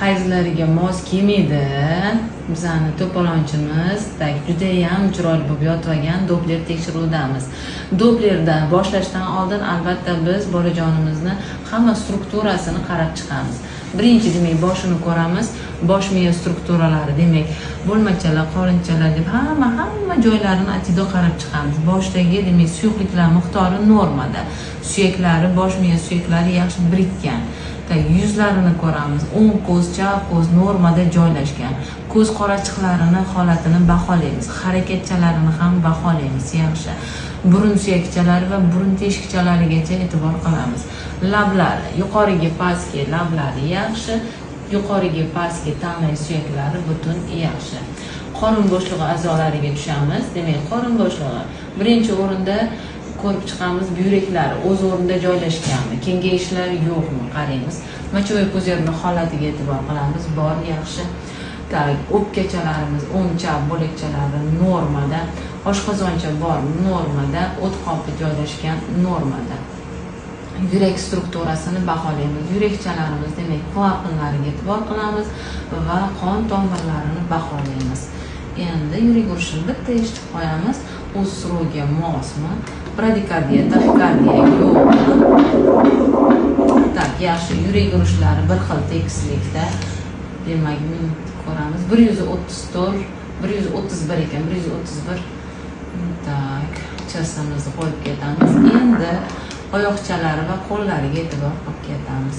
hayzlariga mos kelmaydi. Bizani to'polonchimiz juda ham chiroyli bo'lib yotgan Doppler tekshiruvdamiz. Dopplerdan boshlashdan oldin albatta biz bolajonimizni hamma strukturasini qarab chiqamiz. Birinchi demak boshini ko'ramiz. Bosh miya strukturalari, demak bo'lmachalar, qorinchalar deb hamma joylarini atido qarab chiqamiz. Boshdagi demak suyuqliklar miqdori normada. Suyaklari, bosh miya suyaklari yaxshi birikkan. Yuzlarini ko'ramiz. O'ng ko'z, chap ko'z normada joylashgan. Ko'z qorachiqlarini holatini baholaymiz. Harakatchalarini ham baholaymiz yaxshi. Burun suyakchalari va burun teshikchalarigacha e'tibor qilamiz. Lablari, yuqoriga pastga lablari yaxshi, yuqoriga pastga tana suyaklari butun yaxshi. Qorin bo'shlig'i a'zolariga tushamiz. Demak, qorin bo'shlig'i birinchi o'rinda ko'rib chiqamiz, buyraklari o'z o'rnida joylashganmi, kengayishlari yo'qmi qaraymiz. Mochovoy puzerni holatiga e'tibor qilamiz, bor yaxshi. O'pkachalarimiz, o'ng chap bo'lakchalari normada, oshqozoncha bor normada, o't qopi joylashgan normada. Yurak strukturasini baholaymiz. Yurakchalarimiz, demak, klapanlariga e'tibor qilamiz va qon tomirlarini baholaymiz. Endi yurak urishini bitta eshitib qo'yamiz. O'z sroga mosmi? Bradikardiya, taxikardiya yo'qmi? Yaxshi, yurak urishlari bir xil tekislikda. Demak, ko'ramiz. 134, 131 ekan, 131. Chassamizni qo'yib ketamiz. Endi oyoqchalari va qo'llariga e'tibor qilib ketamiz.